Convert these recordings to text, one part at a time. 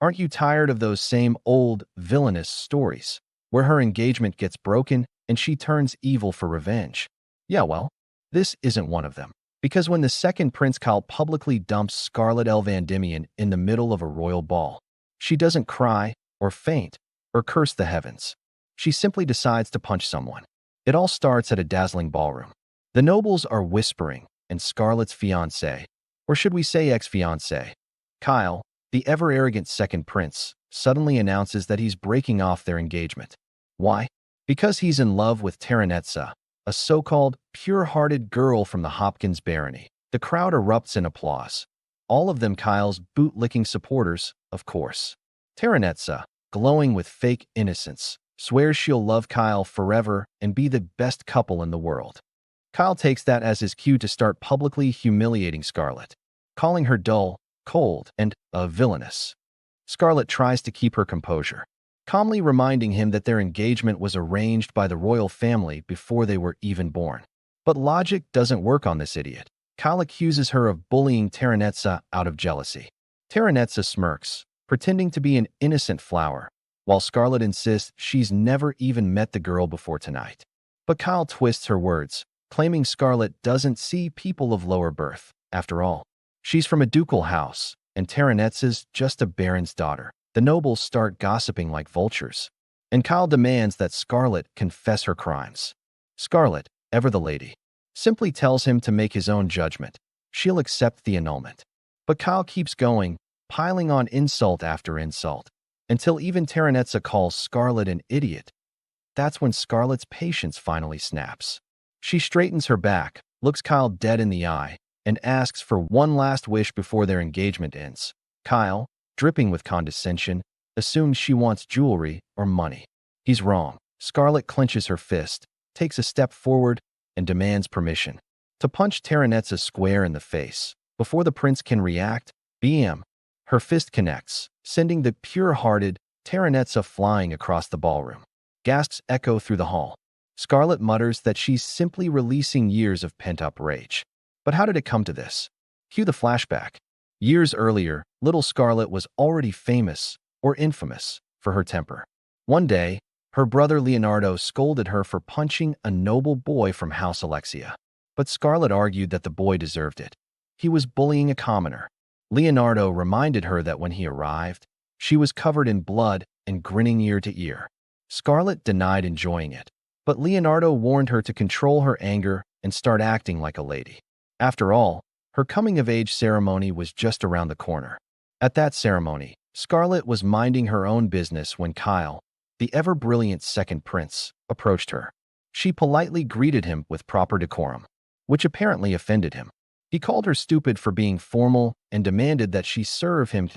Aren't you tired of those same old, villainous stories, where her engagement gets broken and she turns evil for revenge? Yeah, well, this isn't one of them. Because when the second Prince Kyle publicly dumps Scarlet Elvandimian in the middle of a royal ball, she doesn't cry, or faint, or curse the heavens. She simply decides to punch someone. It all starts at a dazzling ballroom. The nobles are whispering, and Scarlet's fiancé, or should we say ex-fiancé, Kyle, the ever-arrogant second prince, suddenly announces that he's breaking off their engagement. Why? Because he's in love with Terranetsa, a so-called pure-hearted girl from the Hopkins barony. The crowd erupts in applause. All of them Kyle's boot-licking supporters, of course. Terranetsa, glowing with fake innocence, swears she'll love Kyle forever and be the best couple in the world. Kyle takes that as his cue to start publicly humiliating Scarlet, calling her dull, cold, and villainous. Scarlet tries to keep her composure, calmly reminding him that their engagement was arranged by the royal family before they were even born. But logic doesn't work on this idiot. Kyle accuses her of bullying Terranetsa out of jealousy. Terranetsa smirks, pretending to be an innocent flower, while Scarlet insists she's never even met the girl before tonight. But Kyle twists her words, claiming Scarlet doesn't see people of lower birth. After all, she's from a ducal house, and Terranetsa's just a baron's daughter. The nobles start gossiping like vultures, and Kyle demands that Scarlet confess her crimes. Scarlet, ever the lady, simply tells him to make his own judgment. She'll accept the annulment. But Kyle keeps going, piling on insult after insult, until even Terranetsa calls Scarlet an idiot. That's when Scarlet's patience finally snaps. She straightens her back, looks Kyle dead in the eye, and asks for one last wish before their engagement ends. Kyle, dripping with condescension, assumes she wants jewelry or money. He's wrong. Scarlet clenches her fist, takes a step forward, and demands permission to punch Terranetsa square in the face. Before the prince can react, BM, her fist connects, sending the pure-hearted Terranetsa flying across the ballroom. Gasps echo through the hall. Scarlet mutters that she's simply releasing years of pent-up rage. But how did it come to this? Cue the flashback. Years earlier, little Scarlet was already famous, or infamous, for her temper. One day, her brother Leonardo scolded her for punching a noble boy from House Alexia. But Scarlet argued that the boy deserved it. He was bullying a commoner. Leonardo reminded her that when he arrived, she was covered in blood and grinning ear to ear. Scarlet denied enjoying it, but Leonardo warned her to control her anger and start acting like a lady. After all, her coming-of-age ceremony was just around the corner. At that ceremony, Scarlet was minding her own business when Kyle, the ever-brilliant second prince, approached her. She politely greeted him with proper decorum, which apparently offended him. He called her stupid for being formal and demanded that she serve him.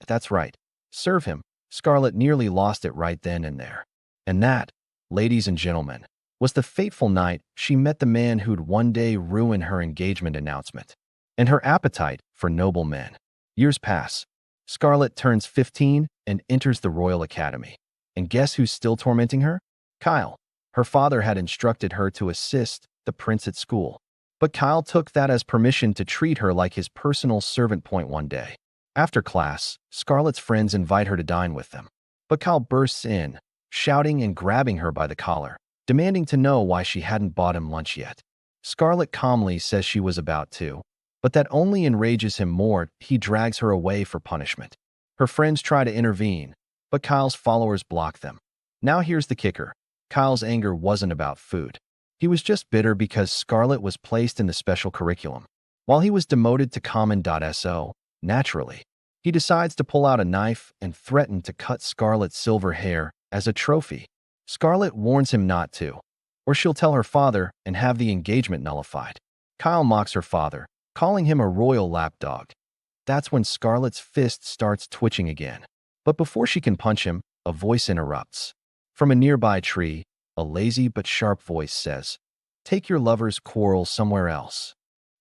That's right, serve him. Scarlet nearly lost it right then and there. And that, ladies and gentlemen, was the fateful night she met the man who'd one day ruin her engagement announcement and her appetite for noble men. Years pass. Scarlet turns 15 and enters the Royal Academy. And guess who's still tormenting her? Kyle. Her father had instructed her to assist the prince at school. But Kyle took that as permission to treat her like his personal servant. One day, after class, Scarlet's friends invite her to dine with them. But Kyle bursts in, shouting and grabbing her by the collar, demanding to know why she hadn't bought him lunch yet. Scarlet calmly says she was about to, but that only enrages him more. He drags her away for punishment. Her friends try to intervene, but Kyle's followers block them. Now here's the kicker. Kyle's anger wasn't about food. He was just bitter because Scarlet was placed in the special curriculum, while he was demoted to common.so. Naturally, he decides to pull out a knife and threaten to cut Scarlet's silver hair as a trophy. Scarlet warns him not to, or she'll tell her father and have the engagement nullified. Kyle mocks her father, calling him a royal lapdog. That's when Scarlet's fist starts twitching again. But before she can punch him, a voice interrupts. From a nearby tree, a lazy but sharp voice says, "Take your lover's quarrel somewhere else."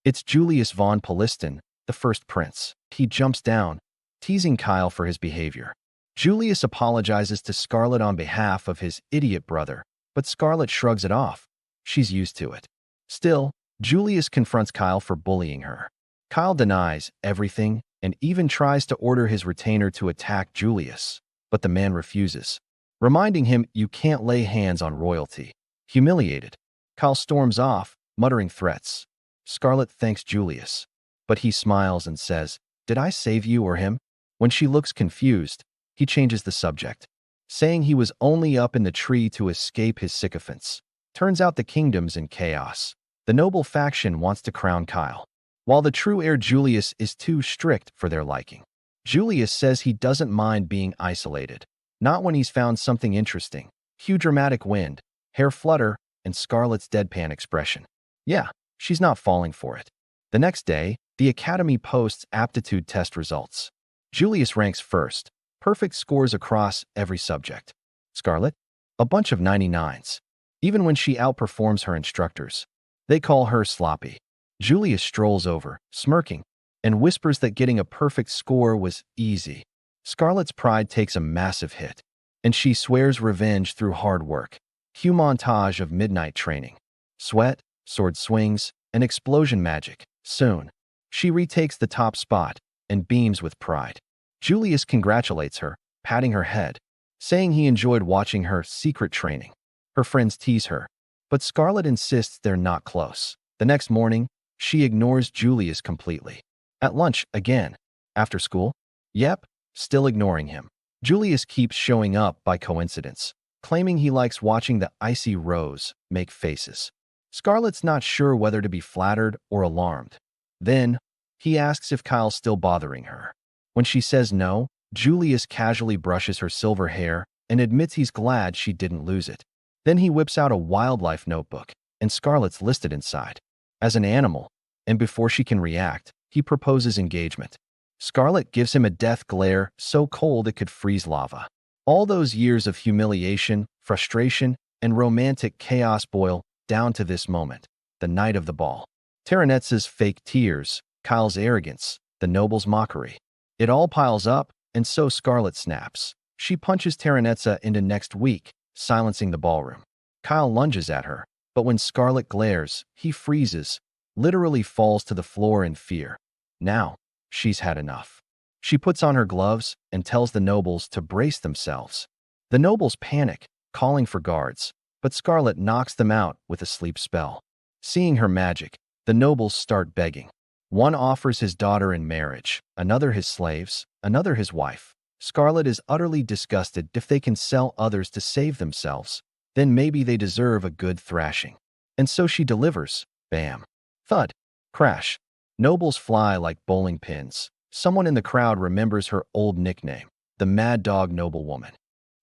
It's Julius von Poliston, the first prince. He jumps down, teasing Kyle for his behavior. Julius apologizes to Scarlet on behalf of his idiot brother, but Scarlet shrugs it off. She's used to it. Still, Julius confronts Kyle for bullying her. Kyle denies everything and even tries to order his retainer to attack Julius, but the man refuses, reminding him you can't lay hands on royalty. Humiliated, Kyle storms off, muttering threats. Scarlet thanks Julius, but he smiles and says, "Did I save you or him?" When she looks confused, he changes the subject, saying he was only up in the tree to escape his sycophants. Turns out the kingdom's in chaos. The noble faction wants to crown Kyle, while the true heir Julius is too strict for their liking. Julius says he doesn't mind being isolated, not when he's found something interesting. Cue dramatic wind, hair flutter, and Scarlet's deadpan expression. Yeah, she's not falling for it. The next day, the academy posts aptitude test results. Julius ranks first, perfect scores across every subject. Scarlet? A bunch of 99s. Even when she outperforms her instructors, they call her sloppy. Julius strolls over, smirking, and whispers that getting a perfect score was easy. Scarlet's pride takes a massive hit, and she swears revenge through hard work. Cue montage of midnight training. Sweat, sword swings, and explosion magic. Soon, she retakes the top spot and beams with pride. Julius congratulates her, patting her head, saying he enjoyed watching her secret training. Her friends tease her, but Scarlet insists they're not close. The next morning, she ignores Julius completely. At lunch, again. After school? Yep, still ignoring him. Julius keeps showing up by coincidence, claiming he likes watching the icy rose make faces. Scarlet's not sure whether to be flattered or alarmed. Then, he asks if Kyle's still bothering her. When she says no, Julius casually brushes her silver hair and admits he's glad she didn't lose it. Then he whips out a wildlife notebook, and Scarlet's listed inside as an animal, and before she can react, he proposes engagement. Scarlet gives him a death glare so cold it could freeze lava. All those years of humiliation, frustration, and romantic chaos boil down to this moment, the night of the ball. Terranetza's fake tears, Kyle's arrogance, the noble's mockery. It all piles up, and so Scarlet snaps. She punches Terranetza into next week, silencing the ballroom. Kyle lunges at her, but when Scarlet glares, he freezes, literally falls to the floor in fear. Now, she's had enough. She puts on her gloves and tells the nobles to brace themselves. The nobles panic, calling for guards, but Scarlet knocks them out with a sleep spell. Seeing her magic, the nobles start begging. One offers his daughter in marriage, another his slaves, another his wife. Scarlet is utterly disgusted. If they can sell others to save themselves, then maybe they deserve a good thrashing. And so she delivers. Bam. Thud. Crash. Nobles fly like bowling pins. Someone in the crowd remembers her old nickname, the Mad Dog Noblewoman.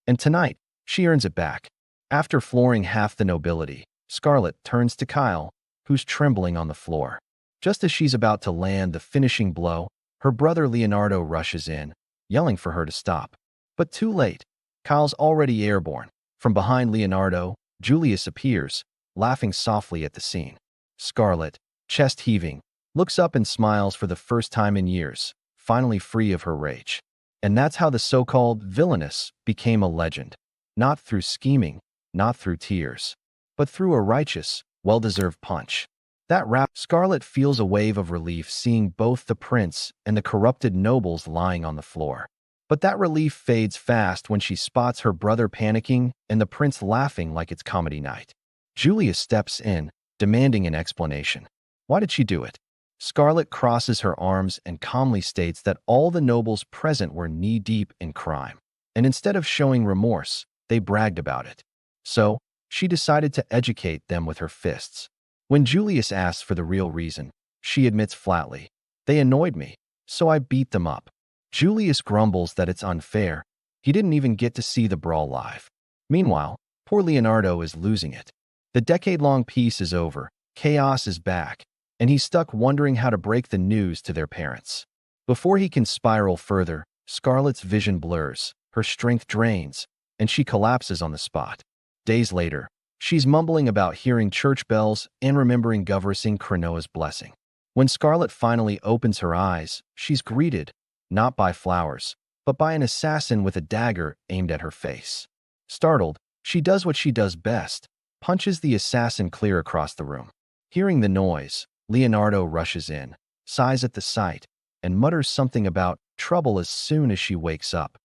And tonight, she earns it back. After flooring half the nobility, Scarlet turns to Kyle, who's trembling on the floor. Just as she's about to land the finishing blow, her brother Leonardo rushes in, yelling for her to stop. But too late. Kyle's already airborne. From behind Leonardo, Julius appears, laughing softly at the scene. Scarlet, chest heaving, looks up and smiles for the first time in years, finally free of her rage. And that's how the so-called villainess became a legend. Not through scheming, not through tears, but through a righteous, well-deserved punch. That wrap, Scarlet feels a wave of relief seeing both the prince and the corrupted nobles lying on the floor. But that relief fades fast when she spots her brother panicking and the prince laughing like it's comedy night. Julius steps in, demanding an explanation. Why did she do it? Scarlet crosses her arms and calmly states that all the nobles present were knee-deep in crime, and instead of showing remorse, they bragged about it. So, she decided to educate them with her fists. When Julius asks for the real reason, she admits flatly, "They annoyed me, so I beat them up." Julius grumbles that it's unfair. He didn't even get to see the brawl live. Meanwhile, poor Leonardo is losing it. The decade-long peace is over, chaos is back, and he's stuck wondering how to break the news to their parents. Before he can spiral further, Scarlet's vision blurs, her strength drains, and she collapses on the spot. Days later, she's mumbling about hearing church bells and remembering Governor Cronoa's blessing. When Scarlet finally opens her eyes, she's greeted, not by flowers, but by an assassin with a dagger aimed at her face. Startled, she does what she does best, punches the assassin clear across the room. Hearing the noise, Leonardo rushes in, sighs at the sight, and mutters something about trouble as soon as she wakes up.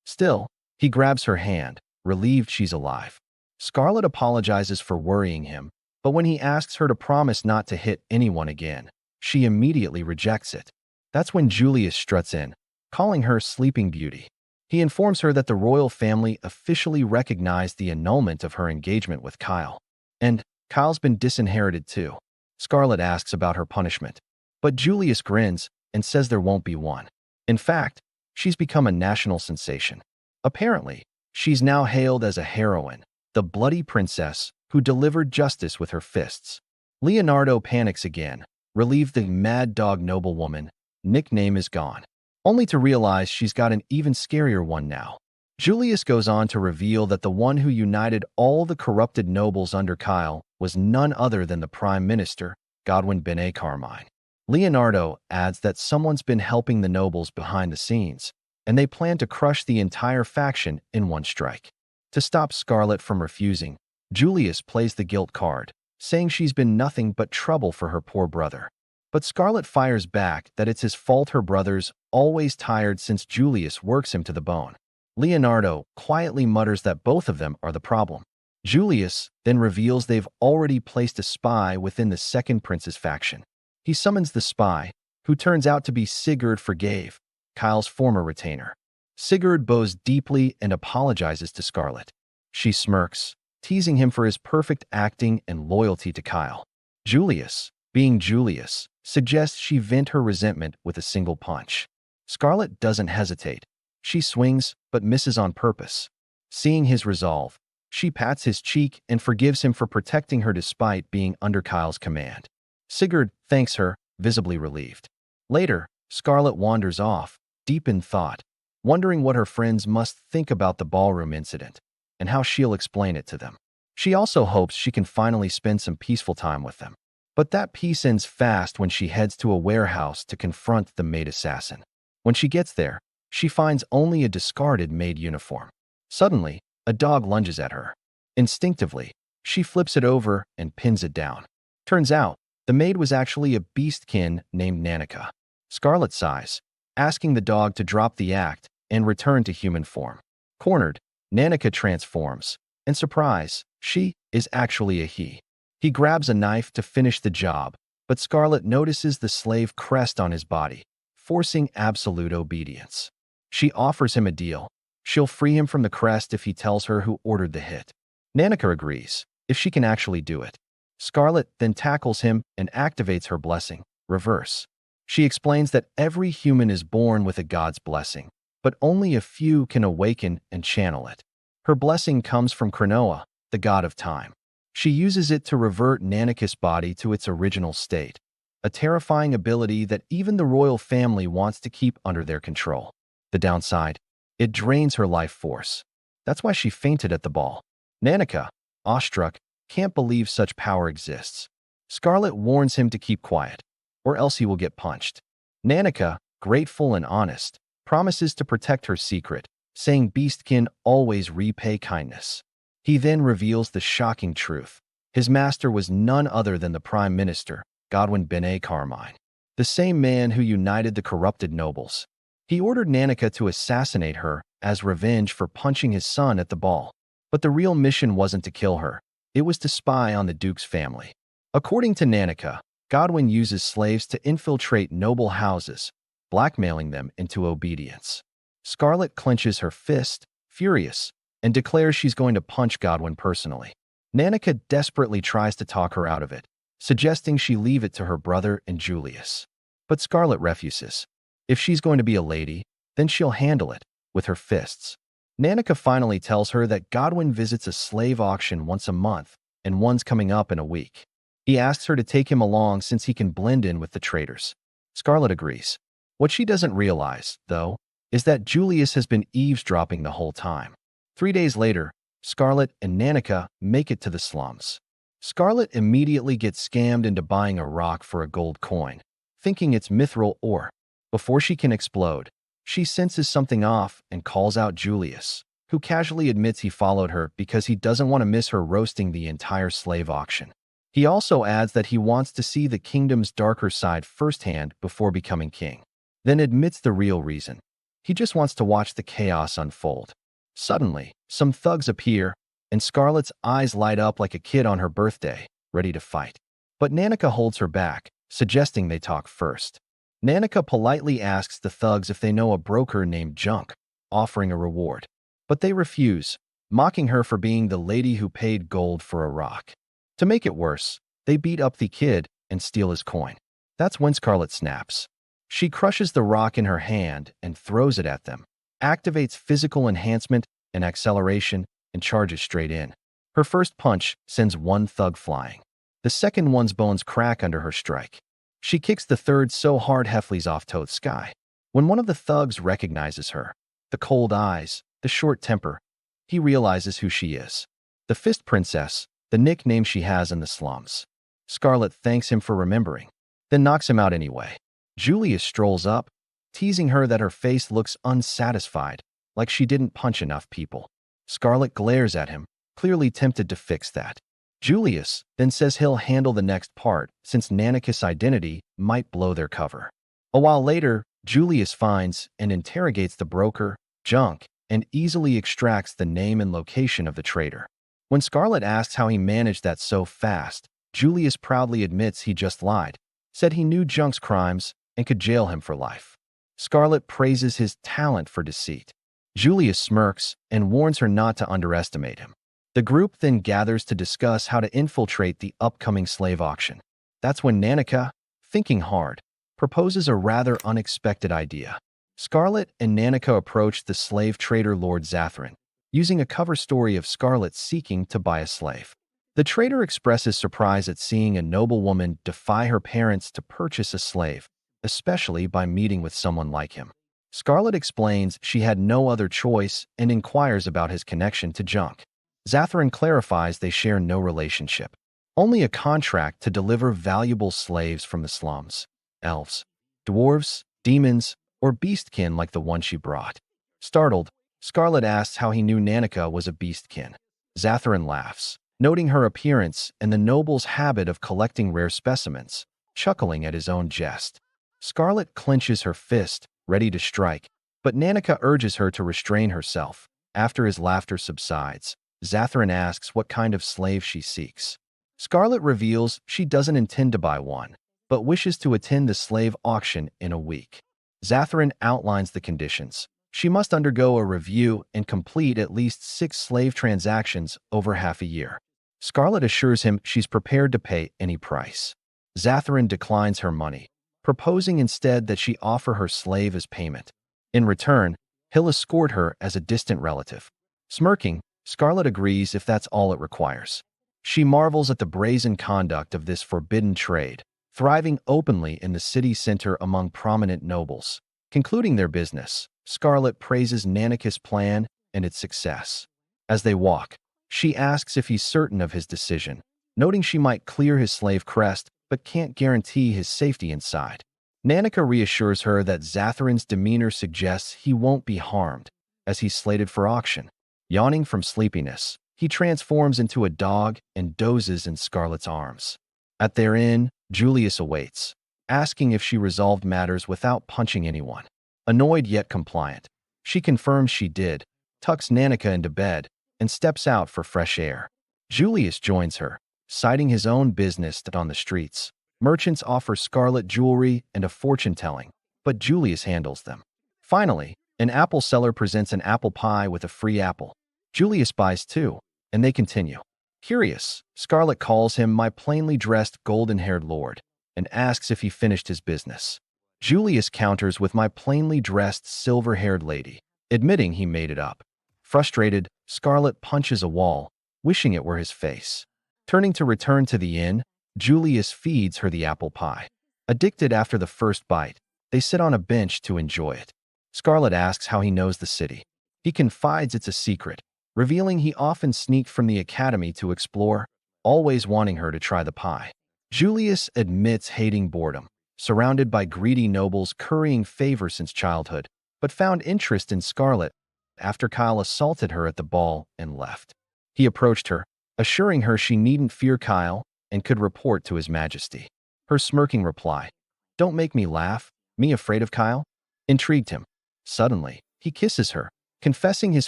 Still, he grabs her hand, relieved she's alive. Scarlet apologizes for worrying him, but when he asks her to promise not to hit anyone again, she immediately rejects it. That's when Julius struts in, calling her Sleeping Beauty. He informs her that the royal family officially recognized the annulment of her engagement with Kyle. And Kyle's been disinherited too. Scarlet asks about her punishment, but Julius grins and says there won't be one. In fact, she's become a national sensation. Apparently, she's now hailed as a heroine, the bloody princess who delivered justice with her fists. Leonardo panics again, relieved the mad dog Noblewoman nickname is gone, only to realize she's got an even scarier one now. Julius goes on to reveal that the one who united all the corrupted nobles under Kyle was none other than the Prime Minister, Godwin Bene Carmine. Leonardo adds that someone's been helping the nobles behind the scenes, and they plan to crush the entire faction in one strike. To stop Scarlet from refusing, Julius plays the guilt card, saying she's been nothing but trouble for her poor brother. But Scarlet fires back that it's his fault her brother's always tired since Julius works him to the bone. Leonardo quietly mutters that both of them are the problem. Julius then reveals they've already placed a spy within the second prince's faction. He summons the spy, who turns out to be Sigurd Forgave, Kyle's former retainer. Sigurd bows deeply and apologizes to Scarlet. She smirks, teasing him for his perfect acting and loyalty to Kyle. Julius, being Julius, suggests she vent her resentment with a single punch. Scarlet doesn't hesitate. She swings, but misses on purpose. Seeing his resolve, she pats his cheek and forgives him for protecting her despite being under Kyle's command. Sigurd thanks her, visibly relieved. Later, Scarlet wanders off, deep in thought, wondering what her friends must think about the ballroom incident and how she'll explain it to them. She also hopes she can finally spend some peaceful time with them. But that peace ends fast when she heads to a warehouse to confront the maid assassin. When she gets there, she finds only a discarded maid uniform. Suddenly, a dog lunges at her. Instinctively, she flips it over and pins it down. Turns out, the maid was actually a beastkin named Nanica. Scarlet sighs, asking the dog to drop the act and return to human form. Cornered, Nanica transforms, and surprise, she is actually a he. He grabs a knife to finish the job, but Scarlet notices the slave crest on his body, forcing absolute obedience. She offers him a deal. She'll free him from the crest if he tells her who ordered the hit. Nanica agrees, if she can actually do it. Scarlet then tackles him and activates her blessing, Reverse. She explains that every human is born with a god's blessing, but only a few can awaken and channel it. Her blessing comes from Cronoa, the god of time. She uses it to revert Nanica's body to its original state, a terrifying ability that even the royal family wants to keep under their control. The downside? It drains her life force. That's why she fainted at the ball. Nanica, awestruck, can't believe such power exists. Scarlet warns him to keep quiet, or else he will get punched. Nanica, grateful and honest, promises to protect her secret, saying beastkin always repay kindness. He then reveals the shocking truth. His master was none other than the Prime Minister, Godwin Bene Carmine, the same man who united the corrupted nobles. He ordered Nanica to assassinate her as revenge for punching his son at the ball. But the real mission wasn't to kill her. It was to spy on the Duke's family. According to Nanica, Godwin uses slaves to infiltrate noble houses, blackmailing them into obedience. Scarlet clenches her fist, furious, and declares she's going to punch Godwin personally. Nanica desperately tries to talk her out of it, suggesting she leave it to her brother and Julius. But Scarlet refuses. If she's going to be a lady, then she'll handle it with her fists. Nanica finally tells her that Godwin visits a slave auction once a month, and one's coming up in a week. He asks her to take him along since he can blend in with the traders. Scarlet agrees. What she doesn't realize, though, is that Julius has been eavesdropping the whole time. 3 days later, Scarlet and Nanica make it to the slums. Scarlet immediately gets scammed into buying a rock for a gold coin, thinking it's mithril ore. Before she can explode, she senses something off and calls out Julius, who casually admits he followed her because he doesn't want to miss her roasting the entire slave auction. He also adds that he wants to see the kingdom's darker side firsthand before becoming king. then admits the real reason. He just wants to watch the chaos unfold. Suddenly, some thugs appear, and Scarlet's eyes light up like a kid on her birthday, ready to fight. But Nanica holds her back, suggesting they talk first. Nanica politely asks the thugs if they know a broker named Junk, offering a reward. But they refuse, mocking her for being the lady who paid gold for a rock. To make it worse, they beat up the kid and steal his coin. That's when Scarlet snaps. She crushes the rock in her hand and throws it at them, activates physical enhancement and acceleration, and charges straight in. Her first punch sends one thug flying. The second one's bones crack under her strike. She kicks the third so hard he flies off toward the sky. When one of the thugs recognizes her, the cold eyes, the short temper, he realizes who she is. The Fist Princess, the nickname she has in the slums. Scarlet thanks him for remembering, then knocks him out anyway. Julius strolls up, teasing her that her face looks unsatisfied, like she didn't punch enough people. Scarlet glares at him, clearly tempted to fix that. Julius then says he'll handle the next part since Nanica's identity might blow their cover. A while later, Julius finds and interrogates the broker, Junk, and easily extracts the name and location of the traitor. When Scarlet asks how he managed that so fast, Julius proudly admits he just lied, said he knew Junk's crimes and could jail him for life. Scarlet praises his talent for deceit. Julius smirks and warns her not to underestimate him. The group then gathers to discuss how to infiltrate the upcoming slave auction. That's when Nanica, thinking hard, proposes a rather unexpected idea. Scarlet and Nanica approach the slave trader Lord Zathrin, using a cover story of Scarlet seeking to buy a slave. The trader expresses surprise at seeing a noblewoman defy her parents to purchase a slave, especially by meeting with someone like him. Scarlet explains she had no other choice and inquires about his connection to Junk. Zathrin clarifies they share no relationship, only a contract to deliver valuable slaves from the slums. Elves, dwarves, demons, or beastkin like the one she brought. Startled, Scarlet asks how he knew Nanica was a beastkin. Zathrin laughs, noting her appearance and the noble's habit of collecting rare specimens, chuckling at his own jest. Scarlet clenches her fist, ready to strike, but Nanica urges her to restrain herself. After his laughter subsides, Zathrin asks what kind of slave she seeks. Scarlet reveals she doesn't intend to buy one, but wishes to attend the slave auction in a week. Zathrin outlines the conditions. She must undergo a review and complete at least 6 slave transactions over half a year. Scarlet assures him she's prepared to pay any price. Zathrin declines her money, proposing instead that she offer her slave as payment. In return, he'll escort her as a distant relative. Smirking, Scarlet agrees if that's all it requires. She marvels at the brazen conduct of this forbidden trade, thriving openly in the city center among prominent nobles. Concluding their business, Scarlet praises Nanica's plan and its success. As they walk, she asks if he's certain of his decision, noting she might clear his slave crest but can't guarantee his safety inside. Nanica reassures her that Zathrin's demeanor suggests he won't be harmed, as he's slated for auction. Yawning from sleepiness, he transforms into a dog and dozes in Scarlet's arms. At their inn, Julius awaits, asking if she resolved matters without punching anyone. Annoyed yet compliant, she confirms she did, tucks Nanica into bed, and steps out for fresh air. Julius joins her, citing his own business on the streets. Merchants offer Scarlet jewelry and a fortune-telling, but Julius handles them. Finally, an apple seller presents an apple pie with a free apple. Julius buys 2, and they continue. Curious, Scarlet calls him my plainly dressed golden-haired lord and asks if he finished his business. Julius counters with my plainly dressed silver-haired lady, admitting he made it up. Frustrated, Scarlet punches a wall, wishing it were his face. Turning to return to the inn, Julius feeds her the apple pie. Addicted after the first bite, they sit on a bench to enjoy it. Scarlet asks how he knows the city. He confides it's a secret, revealing he often sneaked from the academy to explore, always wanting her to try the pie. Julius admits hating boredom, surrounded by greedy nobles currying favor since childhood, but found interest in Scarlet after Kyle assaulted her at the ball and left. He approached her, assuring her she needn't fear Kyle and could report to His Majesty. Her smirking reply, "Don't make me laugh, me afraid of Kyle?" intrigued him. Suddenly, he kisses her, confessing his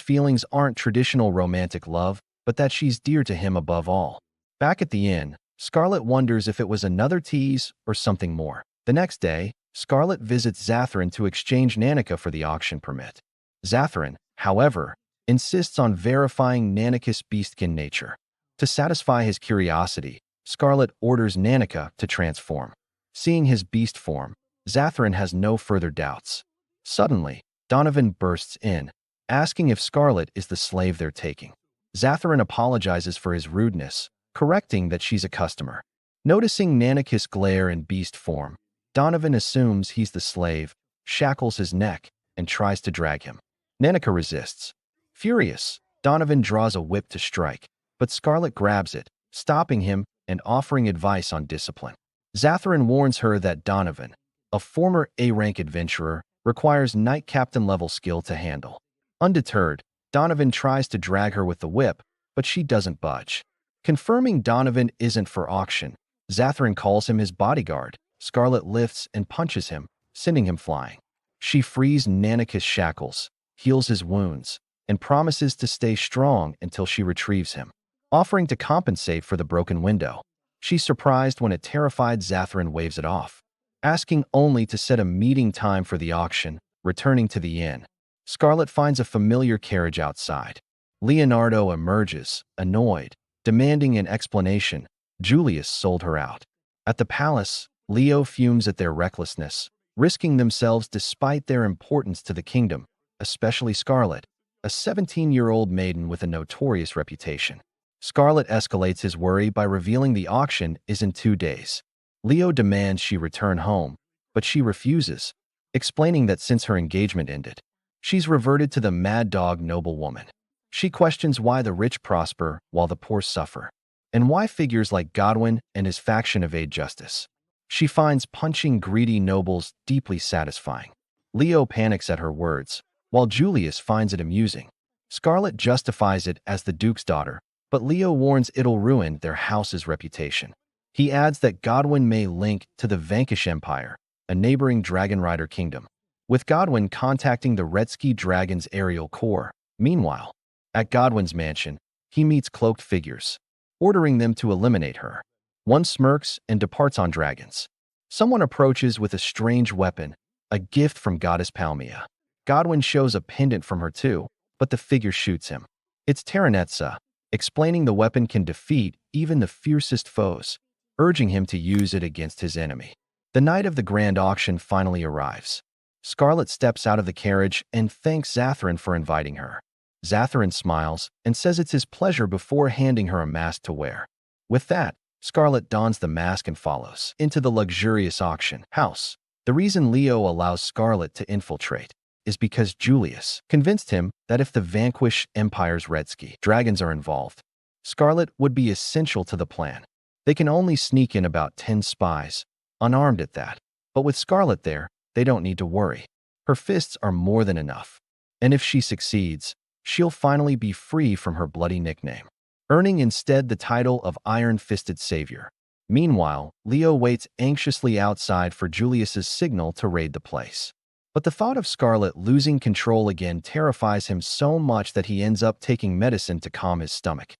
feelings aren't traditional romantic love, but that she's dear to him above all. Back at the inn, Scarlet wonders if it was another tease or something more. The next day, Scarlet visits Zatharin to exchange Nanica for the auction permit. Zatharin, however, insists on verifying Nanica's beastkin nature. To satisfy his curiosity, Scarlet orders Nanica to transform. Seeing his beast form, Zatharin has no further doubts. Suddenly, Donovan bursts in, asking if Scarlet is the slave they're taking. Zatharin apologizes for his rudeness, correcting that she's a customer. Noticing Nanica's glare in beast form, Donovan assumes he's the slave, shackles his neck, and tries to drag him. Nanica resists. Furious, Donovan draws a whip to strike, but Scarlet grabs it, stopping him and offering advice on discipline. Zatharin warns her that Donovan, a former A-rank adventurer, requires Knight Captain-level skill to handle. Undeterred, Donovan tries to drag her with the whip, but she doesn't budge. Confirming Donovan isn't for auction, Zatharin calls him his bodyguard. Scarlet lifts and punches him, sending him flying. She frees Nanica's shackles, heals his wounds, and promises to stay strong until she retrieves him, offering to compensate for the broken window. She's surprised when a terrified Zatharin waves it off, asking only to set a meeting time for the auction, returning to the inn. Scarlet finds a familiar carriage outside. Leonardo emerges, annoyed, demanding an explanation. Julius sold her out. At the palace, Leo fumes at their recklessness, risking themselves despite their importance to the kingdom, especially Scarlet, a 17-year-old maiden with a notorious reputation. Scarlet escalates his worry by revealing the auction is in 2 days. Leo demands she return home, but she refuses, explaining that since her engagement ended, she's reverted to the mad dog Noblewoman. She questions why the rich prosper while the poor suffer, and why figures like Godwin and his faction evade justice. She finds punching greedy nobles deeply satisfying. Leo panics at her words, while Julius finds it amusing. Scarlet justifies it as the Duke's daughter, but Leo warns it'll ruin their house's reputation. He adds that Godwin may link to the Vanquish Empire, a neighboring Dragon Rider kingdom, with Godwin contacting the Redsky Dragon's aerial core. Meanwhile, at Godwin's mansion, he meets cloaked figures, ordering them to eliminate her. One smirks and departs on dragons. Someone approaches with a strange weapon, a gift from Goddess Palmia. Godwin shows a pendant from her too, but the figure shoots him. It's Terranetza, explaining the weapon can defeat even the fiercest foes, urging him to use it against his enemy. The night of the grand auction finally arrives. Scarlet steps out of the carriage and thanks Zatharin for inviting her. Zatharin smiles and says it's his pleasure before handing her a mask to wear. With that, Scarlet dons the mask and follows into the luxurious auction house. The reason Leo allows Scarlet to infiltrate is because Julius convinced him that if the Vanquish Empire's Redsky dragons are involved, Scarlet would be essential to the plan. They can only sneak in about 10 spies, unarmed at that. But with Scarlet there, they don't need to worry. Her fists are more than enough. And if she succeeds, she'll finally be free from her bloody nickname, earning instead the title of Iron-Fisted Savior. Meanwhile, Leo waits anxiously outside for Julius's signal to raid the place. But the thought of Scarlet losing control again terrifies him so much that he ends up taking medicine to calm his stomach.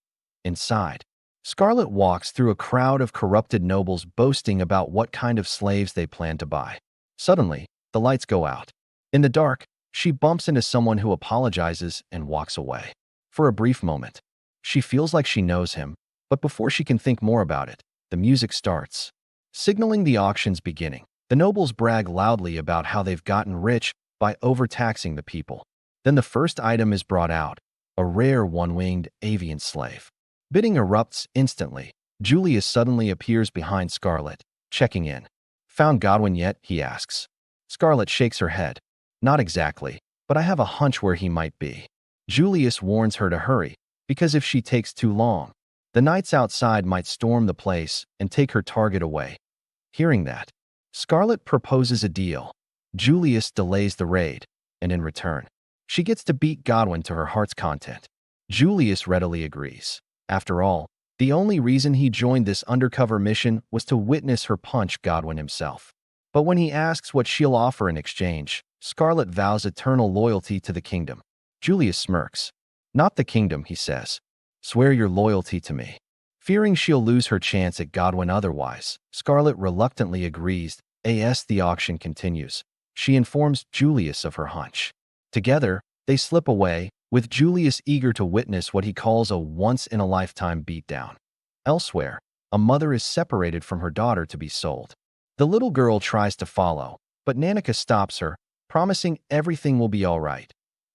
Inside, Scarlet walks through a crowd of corrupted nobles boasting about what kind of slaves they plan to buy. Suddenly, the lights go out. In the dark, she bumps into someone who apologizes and walks away. For a brief moment, she feels like she knows him, but before she can think more about it, the music starts, signaling the auction's beginning. The nobles brag loudly about how they've gotten rich by overtaxing the people. Then the first item is brought out, a rare one-winged avian slave. Bidding erupts instantly. Julius suddenly appears behind Scarlet, checking in. "Found Godwin yet?" he asks. Scarlet shakes her head. "Not exactly, but I have a hunch where he might be." Julius warns her to hurry, because if she takes too long, the knights outside might storm the place and take her target away. Hearing that, Scarlet proposes a deal. Julius delays the raid, and in return, she gets to beat Godwin to her heart's content. Julius readily agrees. After all, the only reason he joined this undercover mission was to witness her punch Godwin himself. But when he asks what she'll offer in exchange, Scarlet vows eternal loyalty to the kingdom. Julius smirks. Not the kingdom, he says. Swear your loyalty to me. Fearing she'll lose her chance at Godwin otherwise, Scarlet reluctantly agrees. As the auction continues, she informs Julius of her hunch. Together, they slip away, with Julius eager to witness what he calls a once-in-a-lifetime beatdown. Elsewhere, a mother is separated from her daughter to be sold. The little girl tries to follow, but Nanica stops her, promising everything will be all right.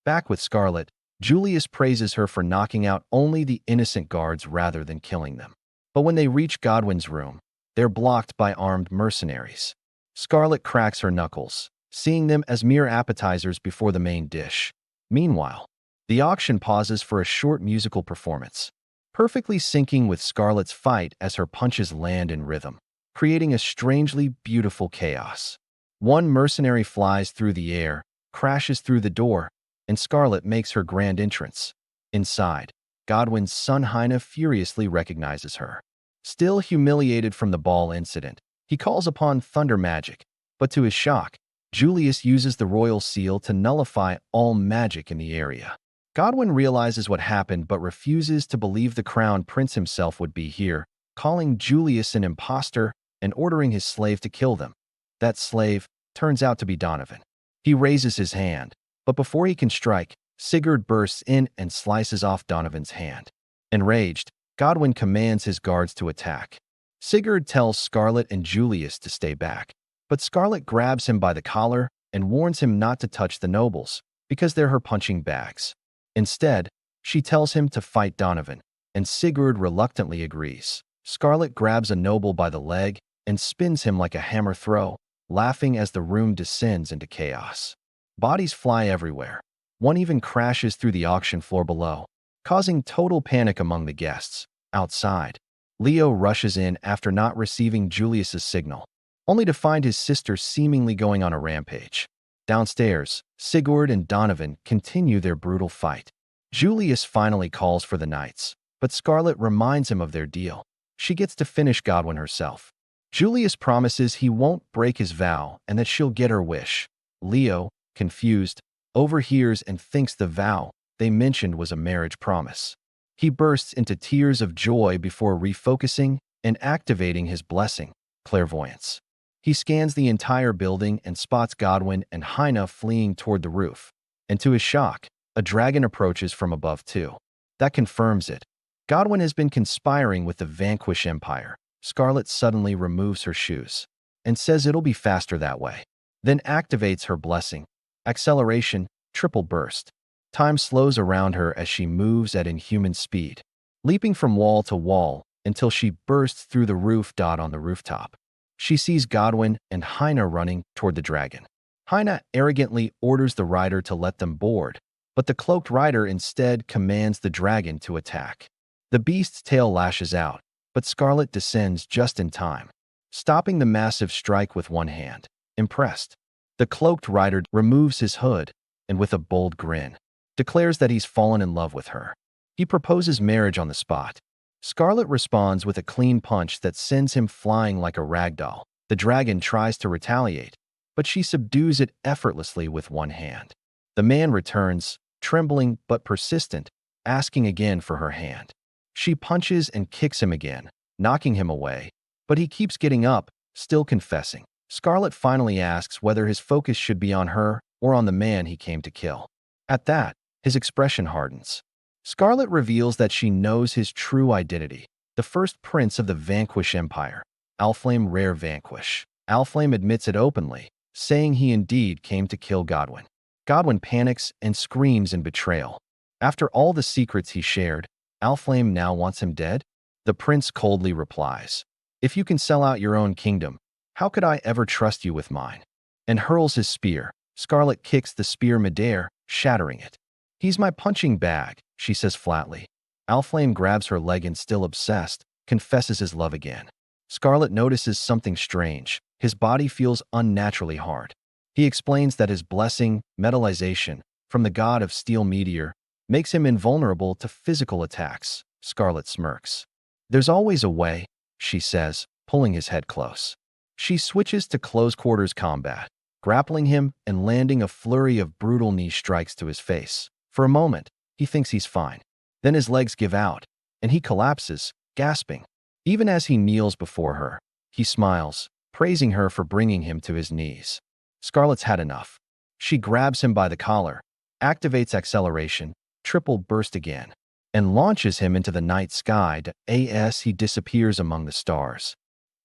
Back with Scarlet, Julius praises her for knocking out only the innocent guards rather than killing them. But when they reach Godwin's room, they're blocked by armed mercenaries. Scarlet cracks her knuckles, seeing them as mere appetizers before the main dish. Meanwhile, the auction pauses for a short musical performance, perfectly syncing with Scarlet's fight as her punches land in rhythm, creating a strangely beautiful chaos. One mercenary flies through the air, crashes through the door, and Scarlet makes her grand entrance. Inside, Godwin's son Heine furiously recognizes her. Still humiliated from the ball incident, he calls upon thunder magic, but to his shock, Julius uses the royal seal to nullify all magic in the area. Godwin realizes what happened but refuses to believe the crown prince himself would be here, calling Julius an imposter and ordering his slave to kill them. That slave turns out to be Donovan. He raises his hand, but before he can strike, Sigurd bursts in and slices off Donovan's hand. Enraged, Godwin commands his guards to attack. Sigurd tells Scarlet and Julius to stay back, but Scarlet grabs him by the collar and warns him not to touch the nobles, because they're her punching bags. Instead, she tells him to fight Donovan, and Sigurd reluctantly agrees. Scarlet grabs a noble by the leg and spins him like a hammer throw, laughing as the room descends into chaos. Bodies fly everywhere. One even crashes through the auction floor below, causing total panic among the guests. Outside, Leo rushes in after not receiving Julius's signal, only to find his sister seemingly going on a rampage. Downstairs, Sigurd and Donovan continue their brutal fight. Julius finally calls for the knights, but Scarlet reminds him of their deal. She gets to finish Godwin herself. Julius promises he won't break his vow and that she'll get her wish. Leo, confused, overhears and thinks the vow they mentioned was a marriage promise. He bursts into tears of joy before refocusing and activating his blessing, clairvoyance. He scans the entire building and spots Godwin and Heine fleeing toward the roof. And to his shock, a dragon approaches from above too. That confirms it. Godwin has been conspiring with the Vanquish Empire. Scarlet suddenly removes her shoes and says it'll be faster that way. Then activates her blessing. Acceleration, triple burst. Time slows around her as she moves at inhuman speed, leaping from wall to wall until she bursts through the roof dot on the rooftop. She sees Godwin and Heine running toward the dragon. Heine arrogantly orders the rider to let them board, but the cloaked rider instead commands the dragon to attack. The beast's tail lashes out, but Scarlet descends just in time, stopping the massive strike with one hand. Impressed, the cloaked rider removes his hood and with a bold grin, declares that he's fallen in love with her. He proposes marriage on the spot. Scarlet responds with a clean punch that sends him flying like a ragdoll. The dragon tries to retaliate, but she subdues it effortlessly with one hand. The man returns, trembling but persistent, asking again for her hand. She punches and kicks him again, knocking him away, but he keeps getting up, still confessing. Scarlet finally asks whether his focus should be on her or on the man he came to kill. At that, his expression hardens. Scarlet reveals that she knows his true identity, the first prince of the Vanquish Empire, Alflame Rare Vanquish. Alflame admits it openly, saying he indeed came to kill Godwin. Godwin panics and screams in betrayal. After all the secrets he shared, Alflame now wants him dead? The prince coldly replies, "If you can sell out your own kingdom, how could I ever trust you with mine?" And hurls his spear. Scarlet kicks the spear midair, shattering it. "He's my punching bag," she says flatly. Alflame grabs her leg and, still obsessed, confesses his love again. Scarlet notices something strange. His body feels unnaturally hard. He explains that his blessing, metallization, from the god of steel meteor, makes him invulnerable to physical attacks. Scarlet smirks. "There's always a way," she says, pulling his head close. She switches to close-quarters combat, grappling him and landing a flurry of brutal knee strikes to his face. For a moment, he thinks he's fine. Then his legs give out, and he collapses, gasping. Even as he kneels before her, he smiles, praising her for bringing him to his knees. Scarlet's had enough. She grabs him by the collar, activates acceleration, triple burst again, and launches him into the night sky as he disappears among the stars.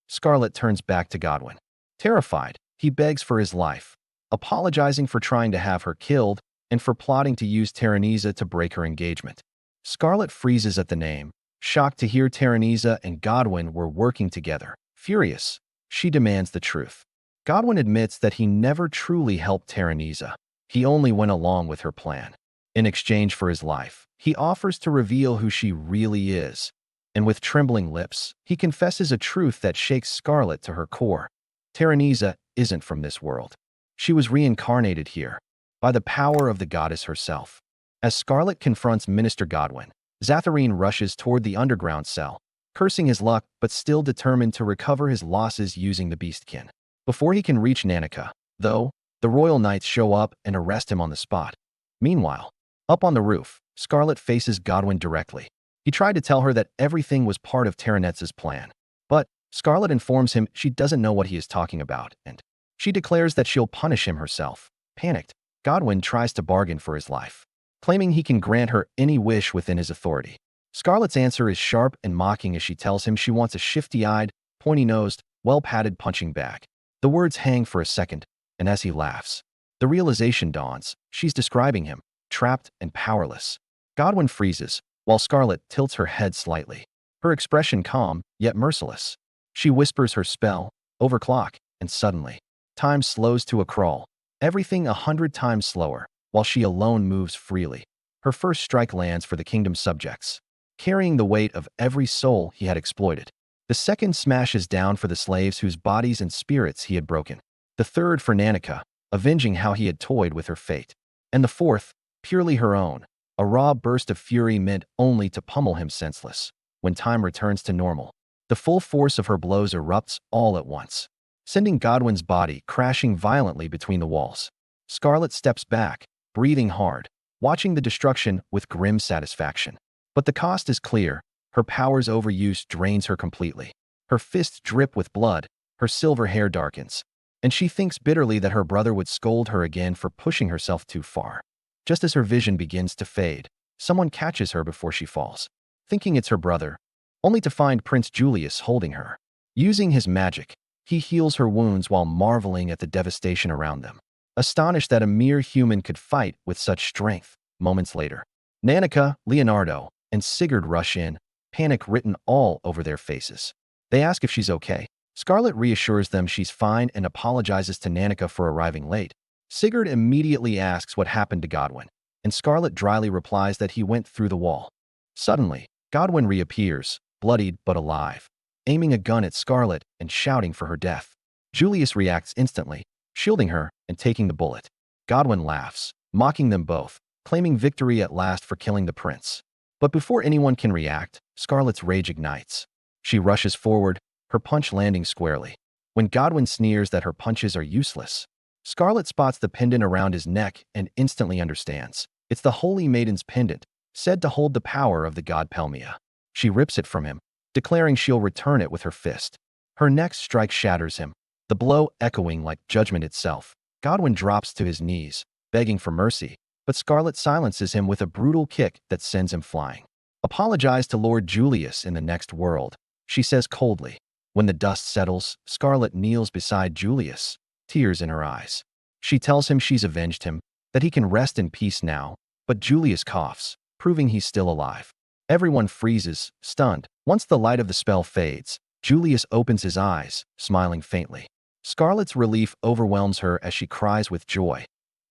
Scarlet turns back to Godwin. Terrified, he begs for his life, apologizing for trying to have her killed and for plotting to use Terraneza to break her engagement. Scarlet freezes at the name, shocked to hear Terraneza and Godwin were working together. Furious, she demands the truth. Godwin admits that he never truly helped Terraneza. He only went along with her plan. In exchange for his life, he offers to reveal who she really is. And with trembling lips, he confesses a truth that shakes Scarlet to her core. Terraneza isn't from this world. She was reincarnated here, by the power of the goddess herself. As Scarlet confronts Minister Godwin, Zatharine rushes toward the underground cell, cursing his luck but still determined to recover his losses using the beastkin. Before he can reach Nanica, though, the Royal Knights show up and arrest him on the spot. Meanwhile, up on the roof, Scarlet faces Godwin directly. He tried to tell her that everything was part of Terraneza's plan. But Scarlet informs him she doesn't know what he is talking about, and she declares that she'll punish him herself. Panicked, Godwin tries to bargain for his life, claiming he can grant her any wish within his authority. Scarlet's answer is sharp and mocking as she tells him she wants a shifty-eyed, pointy-nosed, well-padded punching bag. The words hang for a second, and as he laughs, the realization dawns. She's describing him, trapped and powerless. Godwin freezes, while Scarlet tilts her head slightly, her expression calm, yet merciless. She whispers her spell, overclock, and suddenly, time slows to a crawl, everything 100 times slower, while she alone moves freely. Her first strike lands for the kingdom's subjects, carrying the weight of every soul he had exploited. The second smashes down for the slaves whose bodies and spirits he had broken. The third for Nanica, avenging how he had toyed with her fate. And the fourth, purely her own, a raw burst of fury meant only to pummel him senseless. When time returns to normal, the full force of her blows erupts all at once, sending Godwin's body crashing violently between the walls. Scarlet steps back, breathing hard, watching the destruction with grim satisfaction. But the cost is clear. Her power's overuse drains her completely. Her fists drip with blood, her silver hair darkens, and she thinks bitterly that her brother would scold her again for pushing herself too far. Just as her vision begins to fade, someone catches her before she falls, thinking it's her brother, only to find Prince Julius holding her. Using his magic, he heals her wounds while marveling at the devastation around them, astonished that a mere human could fight with such strength. Moments later, Nanica, Leonardo, and Sigurd rush in, panic written all over their faces. They ask if she's okay. Scarlet reassures them she's fine and apologizes to Nanica for arriving late. Sigurd immediately asks what happened to Godwin, and Scarlet dryly replies that he went through the wall. Suddenly, Godwin reappears, bloodied but alive, aiming a gun at Scarlet and shouting for her death. Julius reacts instantly, shielding her and taking the bullet. Godwin laughs, mocking them both, claiming victory at last for killing the prince. But before anyone can react, Scarlet's rage ignites. She rushes forward, her punch landing squarely. When Godwin sneers that her punches are useless, Scarlet spots the pendant around his neck and instantly understands. It's the Holy Maiden's pendant, said to hold the power of the god Pelmia. She rips it from him, declaring she'll return it with her fist. Her next strike shatters him, the blow echoing like judgment itself. Godwin drops to his knees, begging for mercy, but Scarlet silences him with a brutal kick that sends him flying. Apologize to Lord Julius in the next world, she says coldly. When the dust settles, Scarlet kneels beside Julius, tears in her eyes. She tells him she's avenged him, that he can rest in peace now, but Julius coughs, proving he's still alive. Everyone freezes, stunned. Once the light of the spell fades, Julius opens his eyes, smiling faintly. Scarlet's relief overwhelms her as she cries with joy.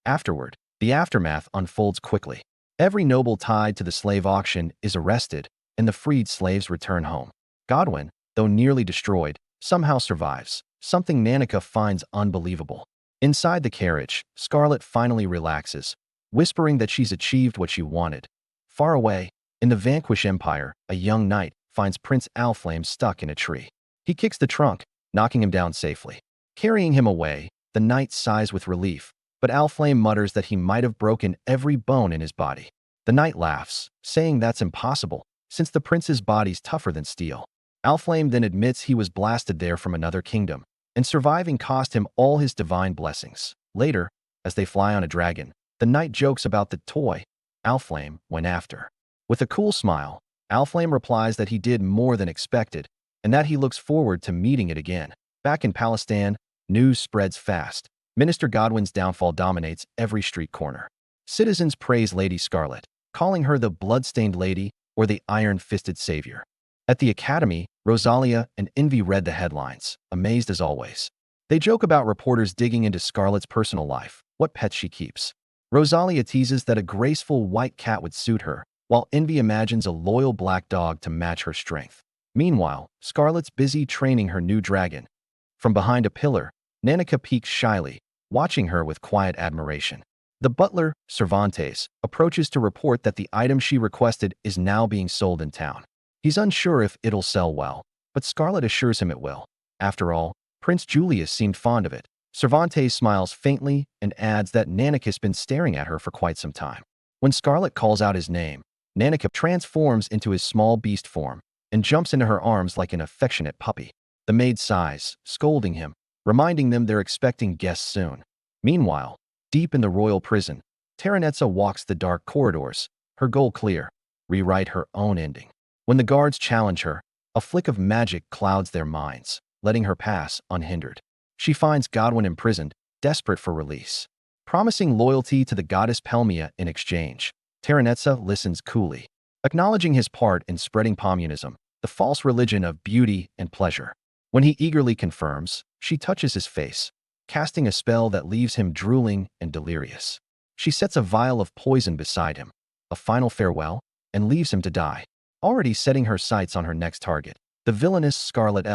Afterward, the aftermath unfolds quickly. Every noble tied to the slave auction is arrested, and the freed slaves return home. Godwin, though nearly destroyed, somehow survives, something Nanica finds unbelievable. Inside the carriage, Scarlet finally relaxes, whispering that she's achieved what she wanted. Far away, in the Vanquish Empire, a young knight finds Prince Alflame stuck in a tree. He kicks the trunk, knocking him down safely. Carrying him away, the knight sighs with relief, but Alflame mutters that he might have broken every bone in his body. The knight laughs, saying that's impossible, since the prince's body's tougher than steel. Alflame then admits he was blasted there from another kingdom, and surviving cost him all his divine blessings. Later, as they fly on a dragon, the knight jokes about the toy Alflame went after. With a cool smile, Alflame replies that he did more than expected, and that he looks forward to meeting it again. Back in Palestan, news spreads fast. Minister Godwin's downfall dominates every street corner. Citizens praise Lady Scarlet, calling her the blood-stained lady or the iron-fisted savior. At the academy, Rosalia and Envy read the headlines, amazed as always. They joke about reporters digging into Scarlet's personal life, what pets she keeps. Rosalia teases that a graceful white cat would suit her, while Envy imagines a loyal black dog to match her strength. Meanwhile, Scarlet's busy training her new dragon. From behind a pillar, Nanica peeks shyly, watching her with quiet admiration. The butler, Cervantes, approaches to report that the item she requested is now being sold in town. He's unsure if it'll sell well, but Scarlet assures him it will. After all, Prince Julius seemed fond of it. Cervantes smiles faintly and adds that Nanica's been staring at her for quite some time. When Scarlet calls out his name, Nanica transforms into his small beast form and jumps into her arms like an affectionate puppy. The maid sighs, scolding him, reminding them they're expecting guests soon. Meanwhile, deep in the royal prison, Terranetza walks the dark corridors, her goal clear: rewrite her own ending. When the guards challenge her, a flick of magic clouds their minds, letting her pass unhindered. She finds Godwin imprisoned, desperate for release. Promising loyalty to the goddess Pelmia in exchange, Terranetza listens coolly, acknowledging his part in spreading communism, the false religion of beauty and pleasure. When he eagerly confirms, she touches his face, casting a spell that leaves him drooling and delirious. She sets a vial of poison beside him, a final farewell, and leaves him to die, already setting her sights on her next target, the villainous Scarlet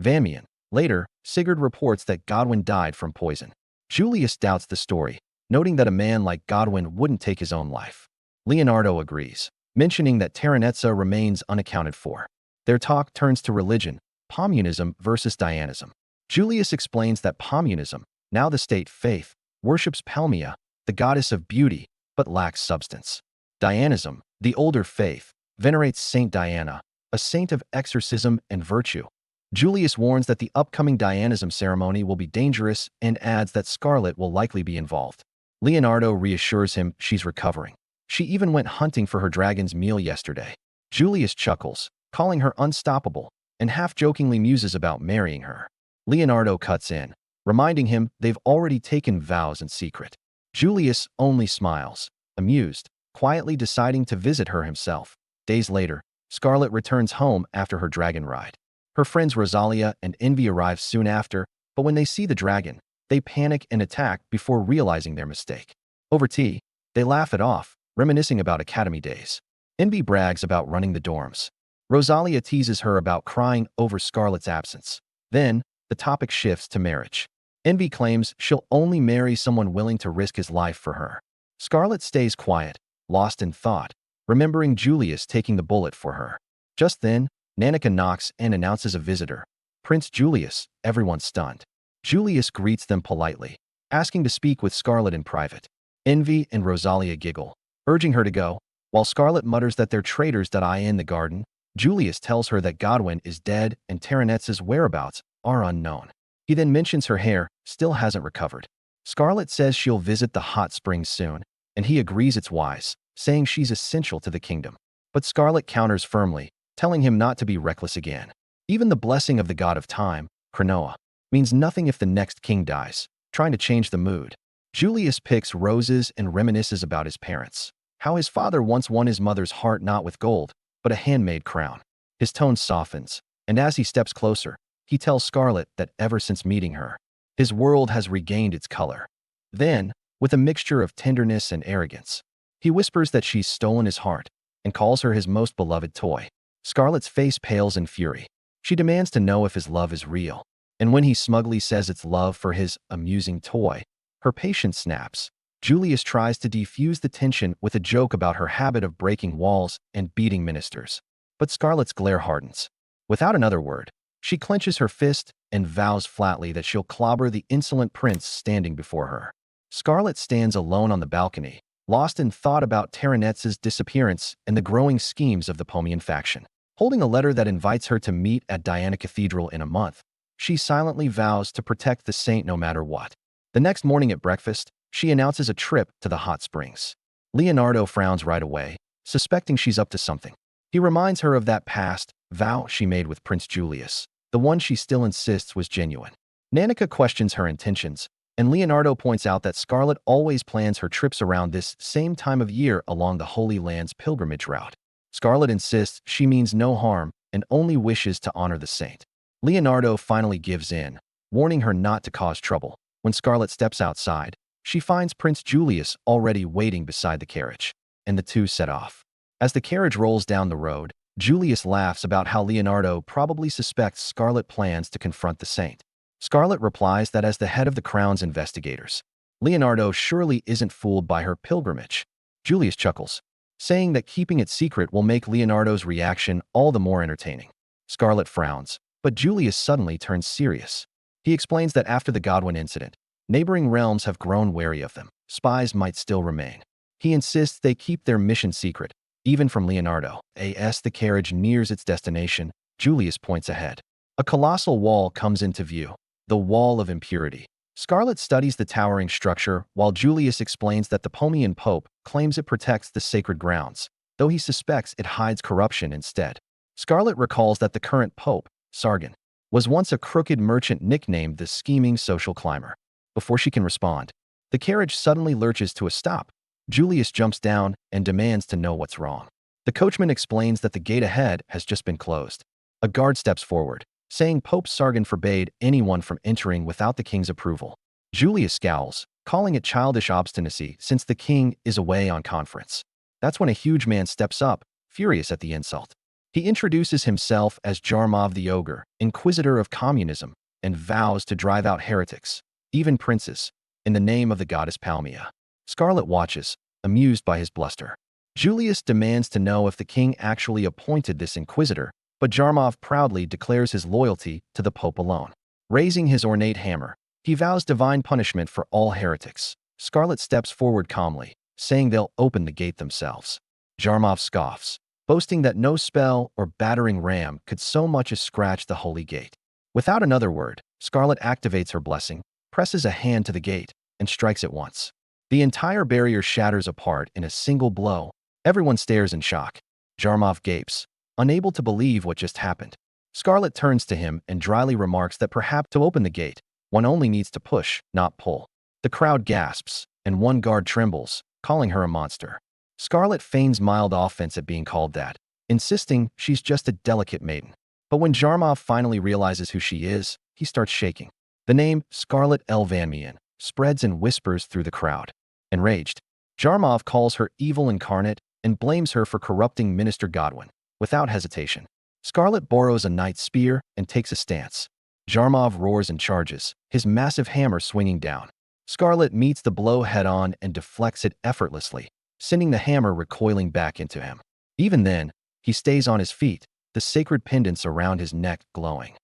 Vamian. Later, Sigurd reports that Godwin died from poison. Julius doubts the story, noting that a man like Godwin wouldn't take his own life. Leonardo agrees, mentioning that Terranetza remains unaccounted for. Their talk turns to religion, Communism versus Dianism. Julius explains that Communism, now the state faith, worships Pelmia, the goddess of beauty, but lacks substance. Dianism, the older faith, venerates Saint Diana, a saint of exorcism and virtue. Julius warns that the upcoming Dianism ceremony will be dangerous and adds that Scarlet will likely be involved. Leonardo reassures him she's recovering. She even went hunting for her dragon's meal yesterday. Julius chuckles, calling her unstoppable, and half-jokingly muses about marrying her. Leonardo cuts in, reminding him they've already taken vows in secret. Julius only smiles, amused, quietly deciding to visit her himself. Days later, Scarlet returns home after her dragon ride. Her friends Rosalia and Envy arrive soon after, but when they see the dragon, they panic and attack before realizing their mistake. Over tea, they laugh it off, reminiscing about academy days. Envy brags about running the dorms. Rosalia teases her about crying over Scarlet's absence. Then, the topic shifts to marriage. Envy claims she'll only marry someone willing to risk his life for her. Scarlet stays quiet, lost in thought, remembering Julius taking the bullet for her. Just then, Nanica knocks and announces a visitor. Prince Julius, everyone stunned. Julius greets them politely, asking to speak with Scarlet in private. Envy and Rosalia giggle, urging her to go. While Scarlet mutters that they're traitors in the garden, Julius tells her that Godwin is dead and Terranetza's whereabouts are unknown. He then mentions her hair still hasn't recovered. Scarlet says she'll visit the hot springs soon, and he agrees it's wise, saying she's essential to the kingdom. But Scarlet counters firmly, telling him not to be reckless again. Even the blessing of the god of time, Cronoa, means nothing if the next king dies, trying to change the mood. Julius picks roses and reminisces about his parents, how his father once won his mother's heart not with gold, but a handmade crown. His tone softens, and as he steps closer, he tells Scarlet that ever since meeting her, his world has regained its color. Then, with a mixture of tenderness and arrogance, he whispers that she's stolen his heart and calls her his most beloved toy. Scarlet's face pales in fury. She demands to know if his love is real, and when he smugly says it's love for his amusing toy, her patience snaps. Julius tries to defuse the tension with a joke about her habit of breaking walls and beating ministers. But Scarlet's glare hardens. Without another word, She clenches her fist and vows flatly that she'll clobber the insolent prince standing before her. Scarlet stands alone on the balcony, lost in thought about Terranetz's disappearance and the growing schemes of the Pomian faction. Holding a letter that invites her to meet at Diana Cathedral in a month, she silently vows to protect the saint no matter what. The next morning at breakfast, she announces a trip to the hot springs. Leonardo frowns right away, suspecting she's up to something. He reminds her of that past vow she made with Prince Julius, the one she still insists was genuine. Nanica questions her intentions, and Leonardo points out that Scarlet always plans her trips around this same time of year along the Holy Land's pilgrimage route. Scarlet insists she means no harm and only wishes to honor the saint. Leonardo finally gives in, warning her not to cause trouble. When Scarlet steps outside, she finds Prince Julius already waiting beside the carriage, and the two set off. As the carriage rolls down the road, Julius laughs about how Leonardo probably suspects Scarlet plans to confront the saint. Scarlet replies that as the head of the Crown's investigators, Leonardo surely isn't fooled by her pilgrimage. Julius chuckles, saying that keeping it secret will make Leonardo's reaction all the more entertaining. Scarlet frowns, but Julius suddenly turns serious. He explains that after the Godwin incident, neighboring realms have grown wary of them. Spies might still remain. He insists they keep their mission secret, even from Leonardo. As the carriage nears its destination, Julius points ahead. A colossal wall comes into view, the Wall of Impurity. Scarlet studies the towering structure while Julius explains that the Pomian Pope claims it protects the sacred grounds, though he suspects it hides corruption instead. Scarlet recalls that the current Pope, Sargon, was once a crooked merchant nicknamed the Scheming Social Climber. Before she can respond, the carriage suddenly lurches to a stop. Julius jumps down and demands to know what's wrong. The coachman explains that the gate ahead has just been closed. A guard steps forward, saying Pope Sargon forbade anyone from entering without the king's approval. Julius scowls, calling it childish obstinacy since the king is away on conference. That's when a huge man steps up, furious at the insult. He introduces himself as Jarmov the Ogre, Inquisitor of Communism, and vows to drive out heretics, even princes, in the name of the goddess Palmia. Scarlet watches, amused by his bluster. Julius demands to know if the king actually appointed this inquisitor, but Jarmov proudly declares his loyalty to the Pope alone. Raising his ornate hammer, he vows divine punishment for all heretics. Scarlet steps forward calmly, saying they'll open the gate themselves. Jarmov scoffs, boasting that no spell or battering ram could so much as scratch the holy gate. Without another word, Scarlet activates her blessing, presses a hand to the gate, and strikes it once. The entire barrier shatters apart in a single blow. Everyone stares in shock. Jarmov gapes, unable to believe what just happened. Scarlet turns to him and dryly remarks that perhaps to open the gate, one only needs to push, not pull. The crowd gasps, and one guard trembles, calling her a monster. Scarlet feigns mild offense at being called that, insisting she's just a delicate maiden. But when Jarmov finally realizes who she is, he starts shaking. The name Scarlet L. Van Mien spreads in whispers through the crowd. Enraged, Jarmov calls her evil incarnate and blames her for corrupting Minister Godwin. Without hesitation, Scarlet borrows a knight's spear and takes a stance. Jarmov roars and charges, his massive hammer swinging down. Scarlet meets the blow head-on and deflects it effortlessly, sending the hammer recoiling back into him. Even then, he stays on his feet, the sacred pendants around his neck glowing.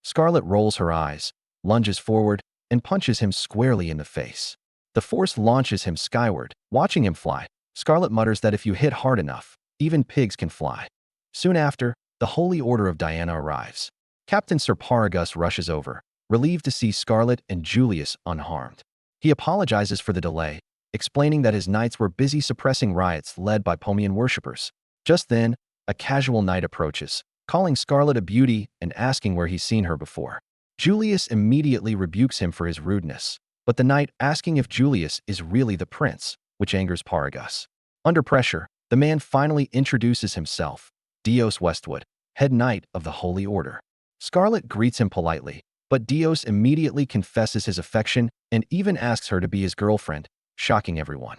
Scarlet rolls her eyes, lunges forward, and punches him squarely in the face. The force launches him skyward. Watching him fly, Scarlet mutters that if you hit hard enough, even pigs can fly. Soon after, the Holy Order of Diana arrives. Captain Sir Paragus rushes over, relieved to see Scarlet and Julius unharmed. He apologizes for the delay, explaining that his knights were busy suppressing riots led by Pomian worshippers. Just then, a casual knight approaches, calling Scarlet a beauty and asking where he's seen her before. Julius immediately rebukes him for his rudeness, but the knight asking if Julius is really the prince, which angers Paragus. Under pressure, the man finally introduces himself, Dios Westwood, head knight of the Holy Order. Scarlet greets him politely, but Dios immediately confesses his affection and even asks her to be his girlfriend, shocking everyone.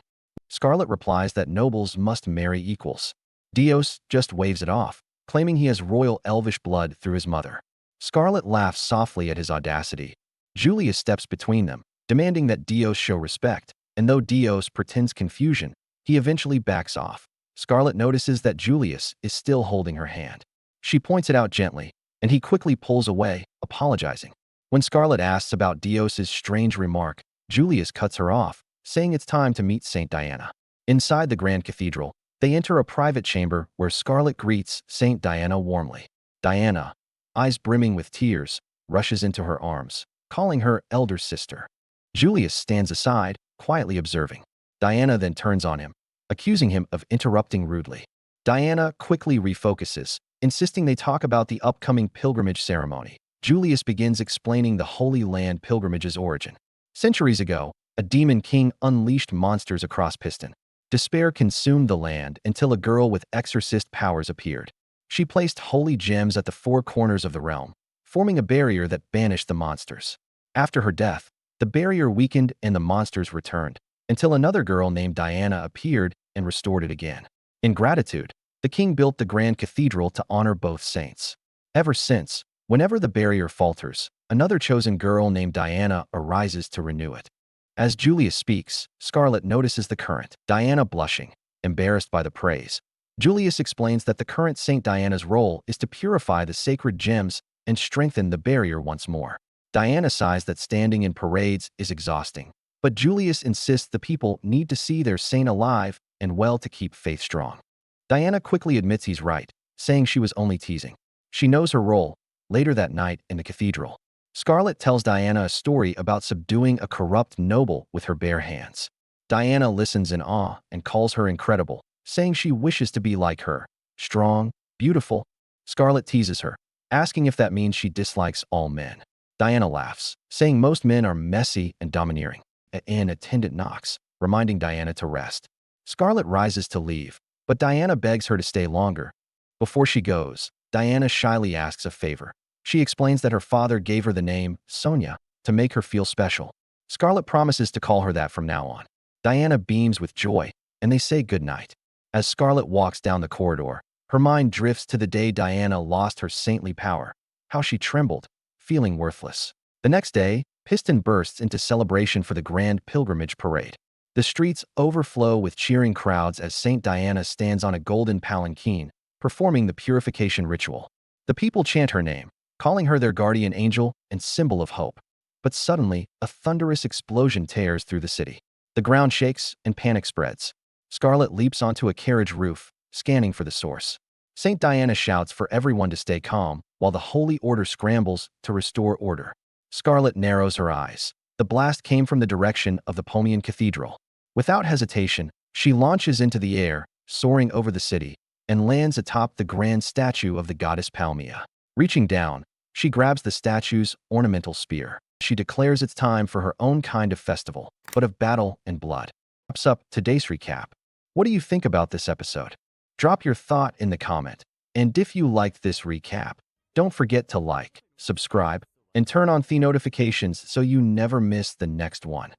Scarlet replies that nobles must marry equals. Dios just waves it off, claiming he has royal elvish blood through his mother. Scarlet laughs softly at his audacity. Julius steps between them, demanding that Dios show respect, and though Dios pretends confusion, he eventually backs off. Scarlet notices that Julius is still holding her hand. She points it out gently, and he quickly pulls away, apologizing. When Scarlet asks about Dios's strange remark, Julius cuts her off, saying it's time to meet Saint Diana. Inside the Grand Cathedral, they enter a private chamber where Scarlet greets Saint Diana warmly. Diana, eyes brimming with tears, rushes into her arms, calling her elder sister. Julius stands aside, quietly observing. Diana then turns on him, accusing him of interrupting rudely. Diana quickly refocuses, insisting they talk about the upcoming pilgrimage ceremony. Julius begins explaining the Holy Land pilgrimage's origin. Centuries ago, a demon king unleashed monsters across Piston. Despair consumed the land until a girl with exorcist powers appeared. She placed holy gems at the four corners of the realm, forming a barrier that banished the monsters. After her death, the barrier weakened and the monsters returned, until another girl named Diana appeared and restored it again. In gratitude, the king built the Grand Cathedral to honor both saints. Ever since, whenever the barrier falters, another chosen girl named Diana arises to renew it. As Julius speaks, Scarlet notices the current, Diana blushing, embarrassed by the praise. Julius explains that the current Saint Diana's role is to purify the sacred gems and strengthen the barrier once more. Diana sighs that standing in parades is exhausting, but Julius insists the people need to see their saint alive and well to keep faith strong. Diana quickly admits he's right, saying she was only teasing. She knows her role. Later that night in the cathedral, Scarlet tells Diana a story about subduing a corrupt noble with her bare hands. Diana listens in awe and calls her incredible, saying she wishes to be like her, strong, beautiful. Scarlet teases her, asking if that means she dislikes all men. Diana laughs, saying most men are messy and domineering. An attendant knocks, reminding Diana to rest. Scarlet rises to leave, but Diana begs her to stay longer. Before she goes, Diana shyly asks a favor. She explains that her father gave her the name Sonia to make her feel special. Scarlet promises to call her that from now on. Diana beams with joy, and they say goodnight. As Scarlet walks down the corridor, her mind drifts to the day Diana lost her saintly power, how she trembled, feeling worthless. The next day, Piston bursts into celebration for the Grand Pilgrimage Parade. The streets overflow with cheering crowds as Saint Diana stands on a golden palanquin, performing the purification ritual. The people chant her name, calling her their guardian angel and symbol of hope. But suddenly, a thunderous explosion tears through the city. The ground shakes and panic spreads. Scarlet leaps onto a carriage roof, scanning for the source. Saint Diana shouts for everyone to stay calm, while the Holy Order scrambles to restore order. Scarlet narrows her eyes. The blast came from the direction of the Pomian Cathedral. Without hesitation, she launches into the air, soaring over the city, and lands atop the grand statue of the goddess Palmia. Reaching down, she grabs the statue's ornamental spear. She declares it's time for her own kind of festival, but of battle and blood. Wraps up today's recap. What do you think about this episode? Drop your thought in the comment. And if you liked this recap, don't forget to like, subscribe, and turn on the notifications so you never miss the next one.